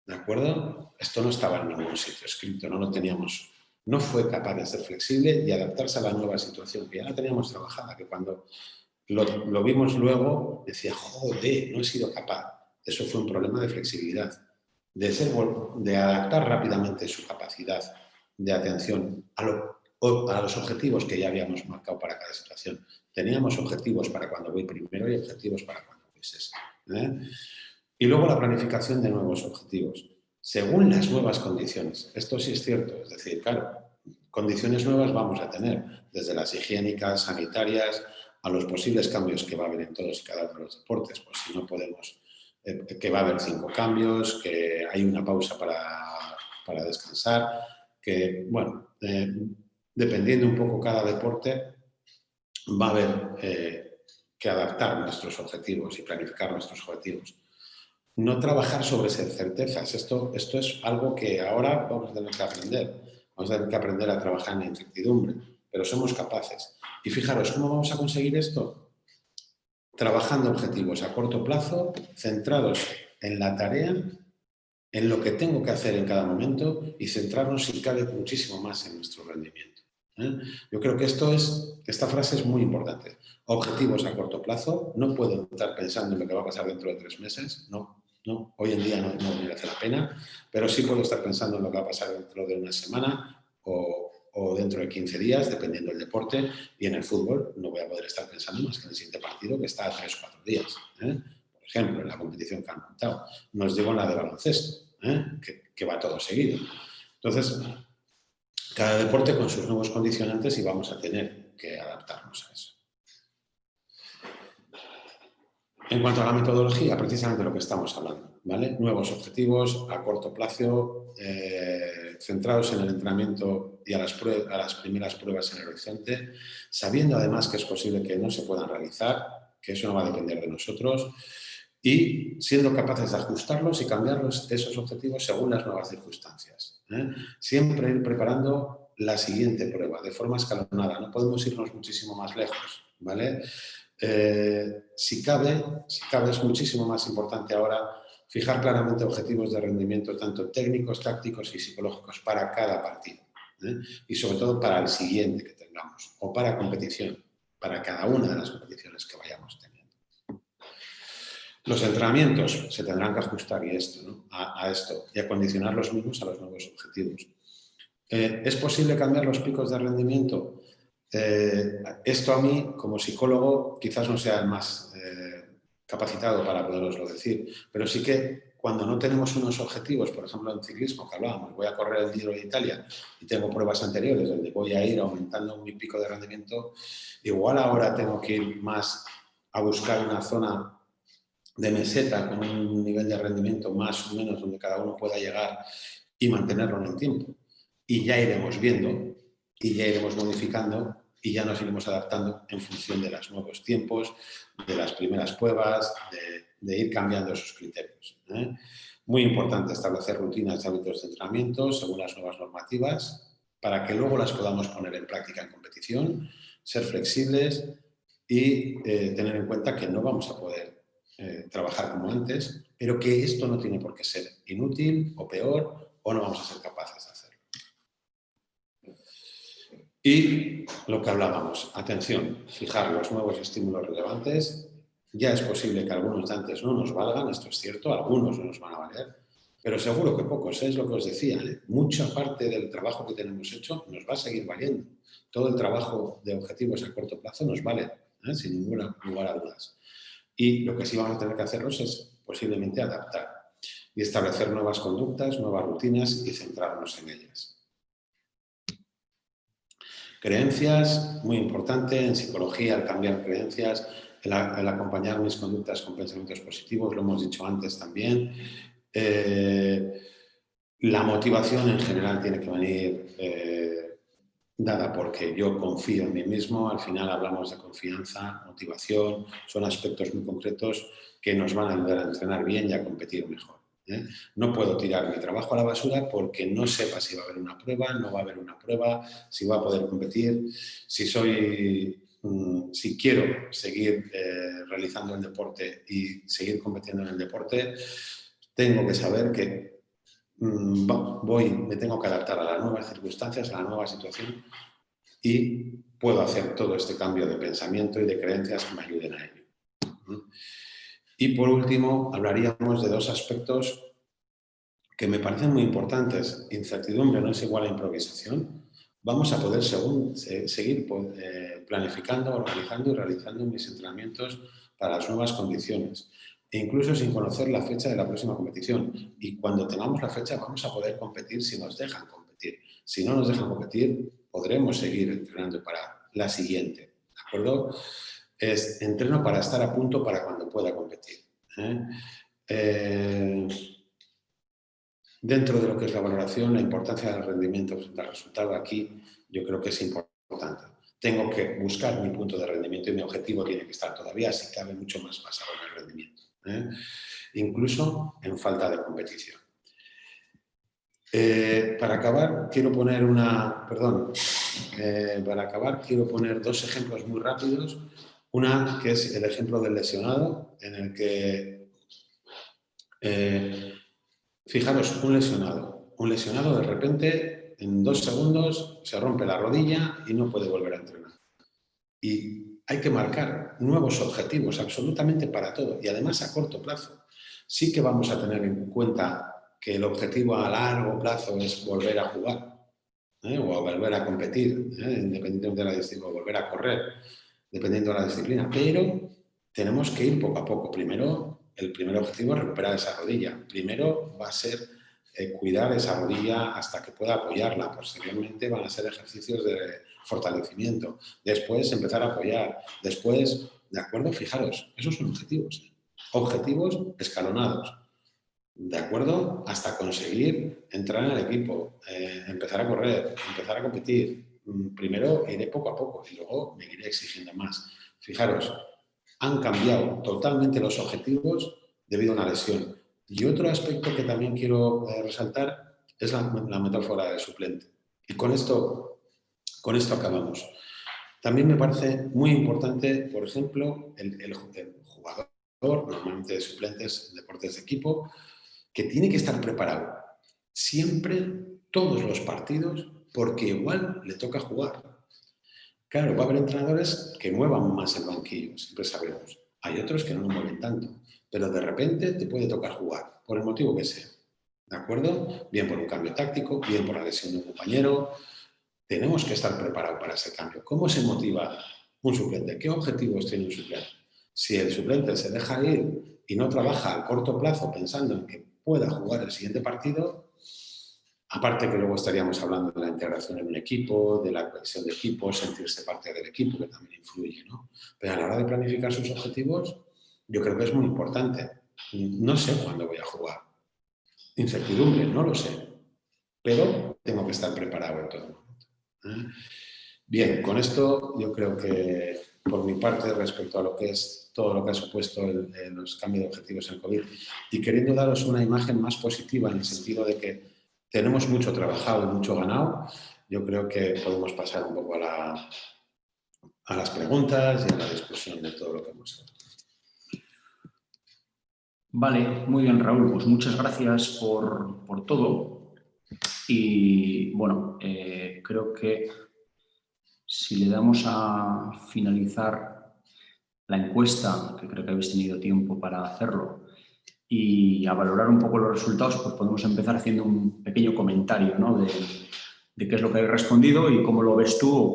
¿De acuerdo? Esto no estaba en ningún sitio escrito, no lo teníamos. No fue capaz de ser flexible y adaptarse a la nueva situación, que ya la teníamos trabajada, que cuando lo vimos luego, decía, joder, no he sido capaz. Eso fue un problema de flexibilidad, de adaptar rápidamente su capacidad de atención a los objetivos que ya habíamos marcado para cada situación. Teníamos objetivos para cuando voy primero y objetivos para cuando voy sexto. Y luego la planificación de nuevos objetivos, según las nuevas condiciones. Esto sí es cierto, es decir, claro, condiciones nuevas vamos a tener, desde las higiénicas, sanitarias, a los posibles cambios que va a haber en todos y cada uno de los deportes. Pues si no podemos, que va a haber 5 cambios, que hay una pausa para descansar, que, bueno, dependiendo un poco cada deporte, va a haber que adaptar nuestros objetivos y planificar nuestros objetivos. No trabajar sobre certezas. Esto es algo que ahora vamos a tener que aprender. Vamos a tener que aprender a trabajar en la incertidumbre, pero somos capaces. Y fijaros, ¿cómo vamos a conseguir esto? Trabajando objetivos a corto plazo, centrados en la tarea, en lo que tengo que hacer en cada momento y centrarnos, si cabe, muchísimo más en nuestro rendimiento. Yo creo que esta frase es muy importante. Objetivos a corto plazo, no puedo estar pensando en lo que va a pasar dentro de 3 meses, no, hoy en día no merece la pena, pero sí puedo estar pensando en lo que va a pasar dentro de una semana o dentro de 15 días, dependiendo del deporte, y en el fútbol no voy a poder estar pensando más que en el siguiente partido, que está a 3 o 4 días. Por ejemplo, en la competición que han montado. No os digo en la de baloncesto, que va todo seguido. Entonces, cada deporte con sus nuevos condicionantes y vamos a tener que adaptarnos a eso. En cuanto a la metodología, precisamente lo que estamos hablando, ¿vale? Nuevos objetivos a corto plazo, centrados en el entrenamiento y a las primeras pruebas en el horizonte, sabiendo además que es posible que no se puedan realizar, que eso no va a depender de nosotros, y siendo capaces de ajustarlos y cambiarlos esos objetivos según las nuevas circunstancias. Siempre ir preparando la siguiente prueba de forma escalonada, no podemos irnos muchísimo más lejos, ¿vale? Si cabe, es muchísimo más importante ahora fijar claramente objetivos de rendimiento, tanto técnicos, tácticos y psicológicos para cada partido, ¿eh? Y sobre todo para el siguiente que tengamos, o para competición, para cada una de las competiciones que vayamos teniendo. Los entrenamientos se tendrán que ajustar a esto y acondicionar los mismos a los nuevos objetivos. ¿Es posible cambiar los picos de rendimiento? Esto a mí, como psicólogo, quizás no sea el más capacitado para poderoslo decir, pero sí que cuando no tenemos unos objetivos, por ejemplo en ciclismo que hablábamos, voy a correr el Giro de Italia y tengo pruebas anteriores donde voy a ir aumentando mi pico de rendimiento, igual ahora tengo que ir más a buscar una zona de meseta con un nivel de rendimiento más o menos donde cada uno pueda llegar y mantenerlo en el tiempo. Y ya iremos viendo y ya iremos modificando y ya nos iremos adaptando en función de los nuevos tiempos, de las primeras pruebas, de ir cambiando esos criterios, ¿eh? Muy importante establecer rutinas y hábitos de entrenamiento según las nuevas normativas para que luego las podamos poner en práctica en competición, ser flexibles y tener en cuenta que no vamos a poder trabajar como antes, pero que esto no tiene por qué ser inútil o peor o no vamos a ser capaces de hacerlo. Y lo que hablábamos, atención, fijar los nuevos estímulos relevantes. Ya es posible que algunos de antes no nos valgan, esto es cierto, algunos no nos van a valer, pero seguro que pocos, es lo que os decía, mucha parte del trabajo que tenemos hecho nos va a seguir valiendo. Todo el trabajo de objetivos a corto plazo nos vale, sin ningún lugar a dudas. Y lo que sí vamos a tener que hacernos es posiblemente adaptar y establecer nuevas conductas, nuevas rutinas y centrarnos en ellas. Creencias, muy importante, en psicología el cambiar creencias, el acompañar mis conductas con pensamientos positivos, lo hemos dicho antes también. La motivación en general tiene que venir dada porque yo confío en mí mismo, al final hablamos de confianza, motivación, son aspectos muy concretos que nos van a ayudar a entrenar bien y a competir mejor. No puedo tirar mi trabajo a la basura porque no sepa si va a haber una prueba, no va a haber una prueba, si voy a poder competir, si quiero seguir realizando el deporte y seguir compitiendo en el deporte, tengo que saber que me tengo que adaptar a las nuevas circunstancias, a la nueva situación y puedo hacer todo este cambio de pensamiento y de creencias que me ayuden a ello. Y por último, hablaríamos de dos aspectos que me parecen muy importantes. Incertidumbre no es igual a improvisación. Vamos a poder seguir planificando, organizando y realizando mis entrenamientos para las nuevas condiciones, e incluso sin conocer la fecha de la próxima competición. Y cuando tengamos la fecha vamos a poder competir si nos dejan competir. Si no nos dejan competir, podremos seguir entrenando para la siguiente. ¿De acuerdo? Entreno para estar a punto para cuando pueda competir. Dentro de lo que es la valoración, la importancia del rendimiento frente al resultado aquí yo creo que es importante. Tengo que buscar mi punto de rendimiento y mi objetivo tiene que estar todavía, si cabe, mucho más basado en el rendimiento, incluso en falta de competición. Para acabar, quiero poner dos ejemplos muy rápidos. Una que es el ejemplo del lesionado, en el que, fijaros, un lesionado de repente, en 2 segundos, se rompe la rodilla y no puede volver a entrenar. Y hay que marcar nuevos objetivos absolutamente para todo y además a corto plazo. Sí que vamos a tener en cuenta que el objetivo a largo plazo es volver a jugar o a volver a competir, independientemente de la disciplina, o volver a correr, dependiendo de la disciplina, pero tenemos que ir poco a poco. El primer objetivo es recuperar esa rodilla. Primero va a ser cuidar esa rodilla hasta que pueda apoyarla. Posteriormente van a ser ejercicios de fortalecimiento. Después empezar a apoyar. Después, ¿de acuerdo? Fijaros, esos son objetivos. Objetivos escalonados. ¿De acuerdo? Hasta conseguir entrar en el equipo, empezar a correr, empezar a competir. Primero iré poco a poco y luego me iré exigiendo más. Fijaros, han cambiado totalmente los objetivos debido a una lesión. Y otro aspecto que también quiero resaltar es la metáfora del suplente. Y con esto acabamos. También me parece muy importante, por ejemplo, el jugador, normalmente de suplentes en deportes de equipo, que tiene que estar preparado siempre, todos los partidos, porque igual le toca jugar. Claro, va a haber entrenadores que muevan más el banquillo, siempre sabemos. Hay otros que no lo mueven tanto, pero de repente te puede tocar jugar, por el motivo que sea. ¿De acuerdo? Bien por un cambio táctico, bien por la lesión de un compañero. Tenemos que estar preparados para ese cambio. ¿Cómo se motiva un suplente? ¿Qué objetivos tiene un suplente? Si el suplente se deja ir y no trabaja a corto plazo pensando en que pueda jugar el siguiente partido, aparte que luego estaríamos hablando de la integración en un equipo, de la cohesión de equipo, sentirse parte del equipo, que también influye, ¿no? Pero a la hora de planificar sus objetivos, yo creo que es muy importante. No sé cuándo voy a jugar. Incertidumbre, no lo sé. Pero tengo que estar preparado en todo momento. Bien, con esto yo creo que por mi parte respecto a lo que es todo lo que ha supuesto los cambios de objetivos en COVID y queriendo daros una imagen más positiva en el sentido de que tenemos mucho trabajado y mucho ganado, yo creo que podemos pasar un poco a las preguntas y a la discusión de todo lo que hemos hecho. Vale, muy bien, Raúl. Pues muchas gracias por todo. Y bueno, creo que si le damos a finalizar la encuesta, que creo que habéis tenido tiempo para hacerlo, y a valorar un poco los resultados, pues podemos empezar haciendo un pequeño comentario, ¿no? de qué es lo que habéis respondido y cómo lo ves tú o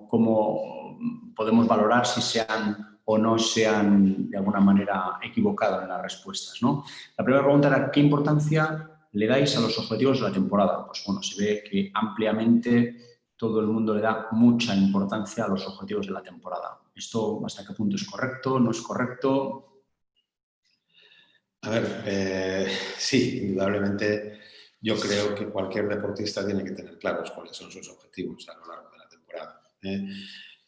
cómo podemos valorar si sean o no sean de alguna manera equivocados en las respuestas, ¿no? La primera pregunta era ¿qué importancia le dais a los objetivos de la temporada? Pues bueno, se ve que ampliamente todo el mundo le da mucha importancia a los objetivos de la temporada. ¿Esto hasta qué punto es correcto? ¿No es correcto? A ver, sí, indudablemente yo creo que cualquier deportista tiene que tener claros cuáles son sus objetivos a lo largo de la temporada.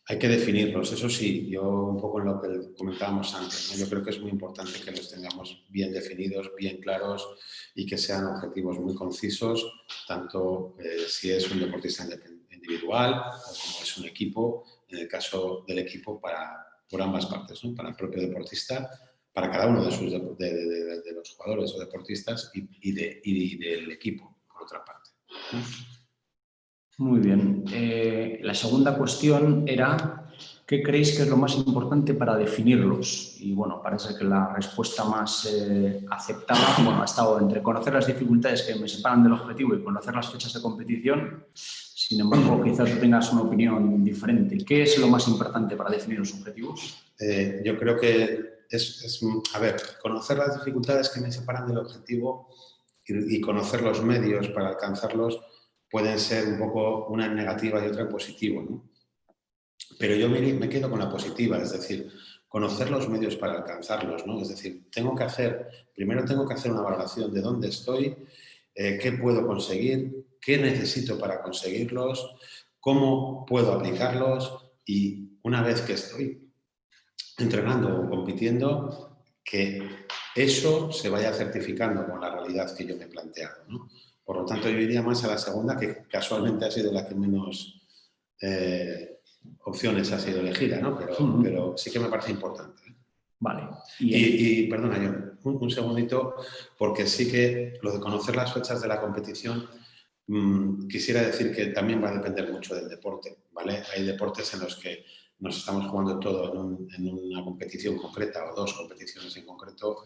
Hay que definirlos, eso sí, yo un poco en lo que comentábamos antes, ¿no? Yo creo que es muy importante que los tengamos bien definidos, bien claros y que sean objetivos muy concisos, tanto si es un deportista individual o como es un equipo, en el caso del equipo por ambas partes, ¿no? Para el propio deportista, para cada uno de los jugadores o deportistas y del equipo, por otra parte. Muy bien. La segunda cuestión era, ¿qué creéis que es lo más importante para definirlos? Y bueno, parece que la respuesta más aceptada, bueno, ha estado entre conocer las dificultades que me separan del objetivo y conocer las fechas de competición. Sin embargo, quizás tú tengas una opinión diferente. ¿Qué es lo más importante para definir los objetivos? Yo creo que a ver, conocer las dificultades que me separan del objetivo y conocer los medios para alcanzarlos pueden ser un poco una en negativa y otra en positivo, ¿no? Pero yo me quedo con la positiva, es decir, conocer los medios para alcanzarlos, ¿no? Es decir, primero tengo que hacer una valoración de dónde estoy, qué puedo conseguir, qué necesito para conseguirlos, cómo puedo aplicarlos y una vez que estoy entrenando o compitiendo, que eso se vaya certificando con la realidad que yo me he planteado, ¿no? Por lo tanto, yo iría más a la segunda, que casualmente ha sido la que menos opciones ha sido elegida, ¿no? Pero sí que me parece importante. Vale. Y perdona, John, un segundito, porque sí que lo de conocer las fechas de la competición, quisiera decir que también va a depender mucho del deporte, ¿vale? Hay deportes en los que nos estamos jugando todo en una competición concreta o dos competiciones en concreto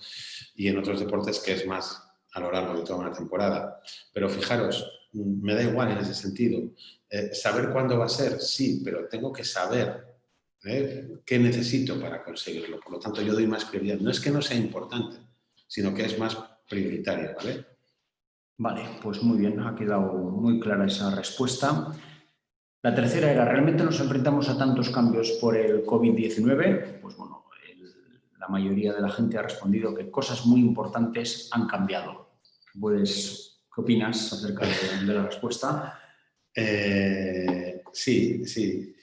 y en otros deportes que es más a lo largo de toda una temporada. Pero fijaros, me da igual en ese sentido. ¿Saber cuándo va a ser? Sí, pero tengo que saber qué necesito para conseguirlo. Por lo tanto, yo doy más prioridad. No es que no sea importante, sino que es más prioritario, ¿vale? Vale, pues muy bien, ha quedado muy clara esa respuesta. La tercera era, ¿realmente nos enfrentamos a tantos cambios por el COVID-19? Pues bueno, la mayoría de la gente ha respondido que cosas muy importantes han cambiado. Pues, ¿qué opinas acerca de la respuesta? Sí.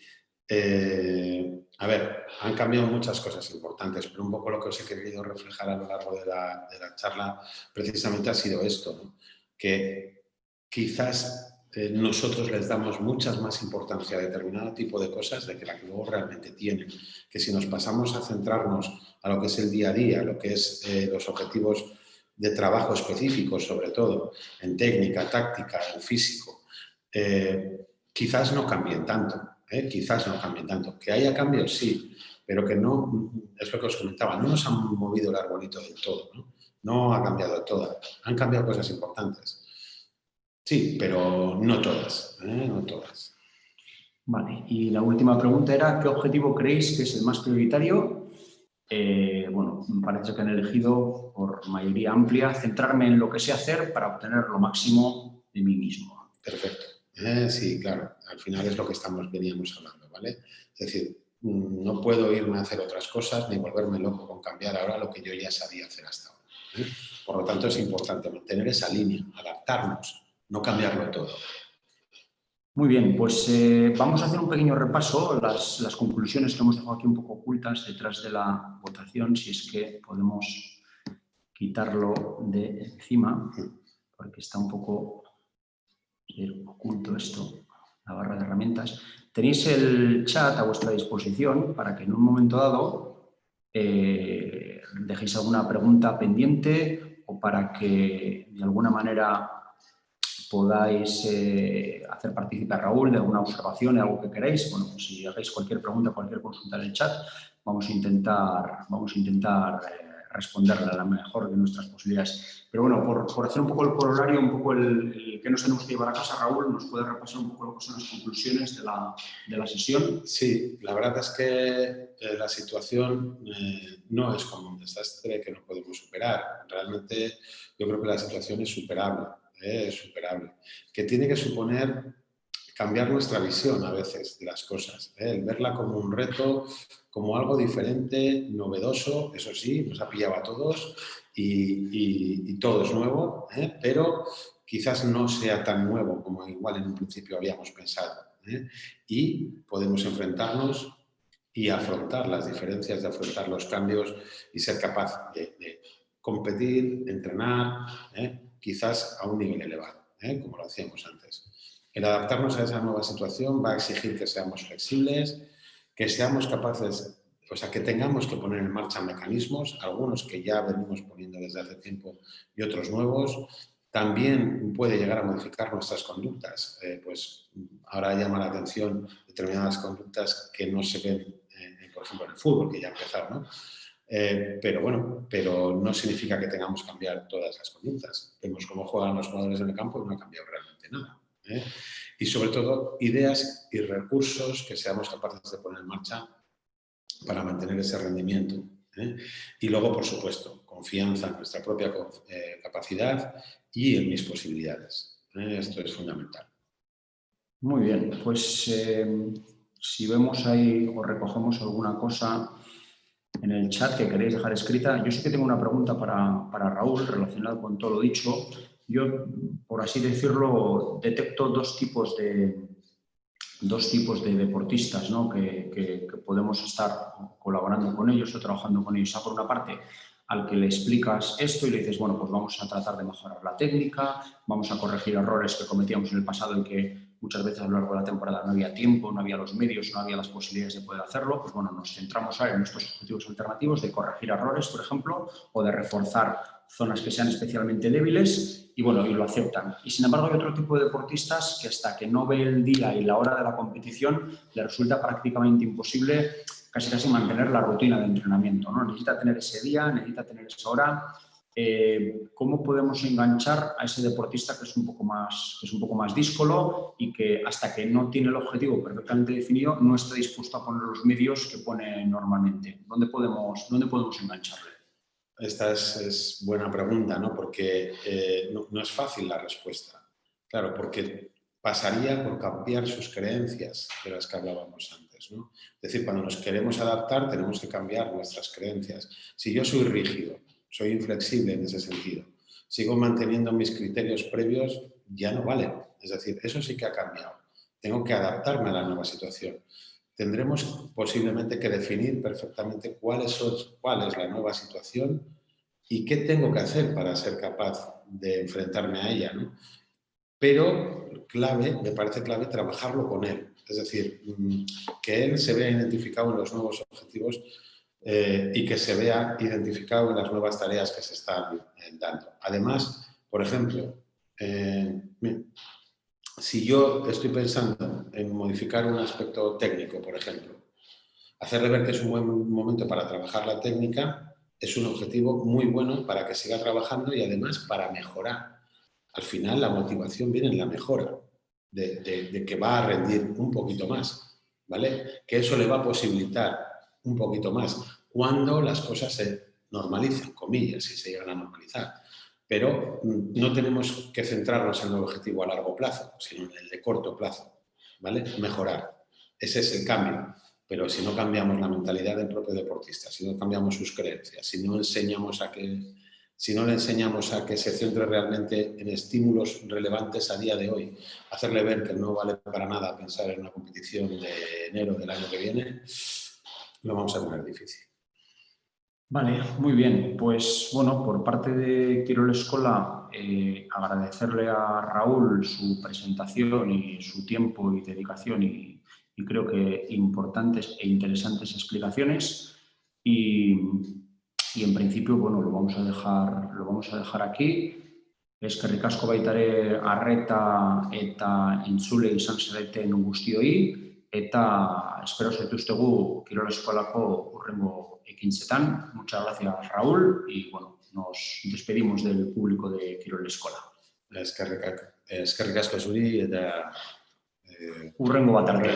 A ver, han cambiado muchas cosas importantes, pero un poco lo que os he querido reflejar a lo largo de la charla precisamente ha sido esto, ¿no? Que quizás nosotros les damos mucha más importancia a determinado tipo de cosas de que la que luego realmente tienen. Que si nos pasamos a centrarnos a lo que es el día a día, lo que es los objetivos de trabajo específicos, sobre todo, en técnica, táctica, en físico, quizás no cambien tanto, quizás no cambien tanto. Que haya cambios, sí, pero que no, es lo que os comentaba, no nos han movido el arbolito del todo, ¿no? No ha cambiado todo, han cambiado cosas importantes. Sí, pero no todas, no todas. Vale, y la última pregunta era, ¿qué objetivo creéis que es el más prioritario? Bueno, me parece que han elegido por mayoría amplia centrarme en lo que sé hacer para obtener lo máximo de mí mismo. Perfecto. Sí, claro, al final es lo que veníamos hablando, ¿vale? Es decir, no puedo irme a hacer otras cosas ni volverme loco con cambiar ahora lo que yo ya sabía hacer hasta ahora. Por lo tanto, es importante mantener esa línea, adaptarnos, no cambiarlo todo. Muy bien, pues vamos a hacer un pequeño repaso, las conclusiones que hemos dejado aquí un poco ocultas detrás de la votación, si es que podemos quitarlo de encima, porque está un poco oculto esto, la barra de herramientas. Tenéis el chat a vuestra disposición para que en un momento dado dejéis alguna pregunta pendiente o para que de alguna manera podáis hacer participar a Raúl de alguna observación, de algo que queráis. Bueno, pues si hacéis cualquier pregunta, cualquier consulta en el chat, vamos a intentar responderle a la mejor de nuestras posibilidades. Pero bueno, por hacer un poco el corolario, un poco el que nos tenemos que llevar a casa, Raúl, ¿nos puede repasar un poco lo que son las conclusiones de la sesión? Sí, la verdad es que la situación no es como un desastre que no podemos superar. Realmente yo creo que la situación es superable. Es superable, que tiene que suponer cambiar nuestra visión a veces de las cosas, el verla como un reto, como algo diferente, novedoso, eso sí, nos ha pillado a todos y todo es nuevo, pero quizás no sea tan nuevo como igual en un principio habíamos pensado. Y podemos enfrentarnos y afrontar las diferencias, de afrontar los cambios y ser capaz de competir, entrenar, quizás a un nivel elevado, como lo hacíamos antes. El adaptarnos a esa nueva situación va a exigir que seamos flexibles, que seamos capaces, o sea, que tengamos que poner en marcha mecanismos, algunos que ya venimos poniendo desde hace tiempo y otros nuevos. También puede llegar a modificar nuestras conductas. Pues ahora llama la atención determinadas conductas que no se ven, por ejemplo, en el fútbol, que ya ha empezado, ¿no? Pero bueno, pero no significa que tengamos que cambiar todas las conductas. Vemos cómo juegan los jugadores en el campo y no ha cambiado realmente nada. Y sobre todo, ideas y recursos que seamos capaces de poner en marcha para mantener ese rendimiento. Y luego, por supuesto, confianza en nuestra propia capacidad y en mis posibilidades. Esto es fundamental. Muy bien, pues si vemos ahí o recogemos alguna cosa en el chat que queréis dejar escrita, yo sí que tengo una pregunta para Raúl relacionada con todo lo dicho. Yo, por así decirlo, detecto dos tipos de deportistas, ¿no? que podemos estar colaborando con ellos o trabajando con ellos. Por una parte, al que le explicas esto y le dices, bueno, pues vamos a tratar de mejorar la técnica, vamos a corregir errores que cometíamos en el pasado y que muchas veces a lo largo de la temporada no había tiempo, no había los medios, no había las posibilidades de poder hacerlo. Pues bueno, nos centramos ahora en estos objetivos alternativos de corregir errores, por ejemplo, o de reforzar zonas que sean especialmente débiles y bueno, y lo aceptan. Y sin embargo hay otro tipo de deportistas que hasta que no ve el día y la hora de la competición le resulta prácticamente imposible casi mantener la rutina de entrenamiento, ¿no? Necesita tener ese día, necesita tener esa hora. ¿Cómo podemos enganchar a ese deportista que es un poco más díscolo y que hasta que no tiene el objetivo perfectamente definido no está dispuesto a poner los medios que pone normalmente? ¿Dónde podemos engancharle? Esta es buena pregunta, ¿no? Porque no es fácil la respuesta. Claro, porque pasaría por cambiar sus creencias de las que hablábamos antes, ¿no? Es decir, cuando nos queremos adaptar tenemos que cambiar nuestras creencias. Si yo soy rígido, soy inflexible en ese sentido, sigo manteniendo mis criterios previos, ya no vale. Es decir, eso sí que ha cambiado. Tengo que adaptarme a la nueva situación. Tendremos posiblemente que definir perfectamente cuál es la nueva situación y qué tengo que hacer para ser capaz de enfrentarme a ella, ¿no? pero me parece clave trabajarlo con él. Es decir, que él se vea identificado en los nuevos objetivos y que se vea identificado en las nuevas tareas que se están dando. Además, por ejemplo, si yo estoy pensando en modificar un aspecto técnico, por ejemplo, hacerle ver que es un buen momento para trabajar la técnica es un objetivo muy bueno para que siga trabajando y además para mejorar. Al final la motivación viene en la mejora, de que va a rendir un poquito más, ¿vale? Que eso le va a posibilitar un poquito más cuando las cosas se normalicen, comillas, si se llegan a normalizar. Pero no tenemos que centrarnos en el objetivo a largo plazo, sino en el de corto plazo, ¿vale? Mejorar. Ese es el cambio. Pero si no cambiamos la mentalidad del propio deportista, si no cambiamos sus creencias, si no le enseñamos a que se centre realmente en estímulos relevantes a día de hoy, hacerle ver que no vale para nada pensar en una competición de enero del año que viene, lo vamos a poner difícil. Vale, muy bien. Pues bueno, por parte de Quirol Escola, agradecerle a Raúl su presentación y su tiempo y dedicación y creo que importantes e interesantes explicaciones. Y en principio, bueno, lo vamos a dejar aquí. Eskerrik asko baita ere arreta eta entzule izan zareten guztioi, eta espero zaituztegu Kirol Eskolako hurrengo ekintzetan. Muchas gracias, Raúl, y bueno, nos despedimos del público de Kirol Eskola. Eskerrik asko zuri eta hurrengo bat arte.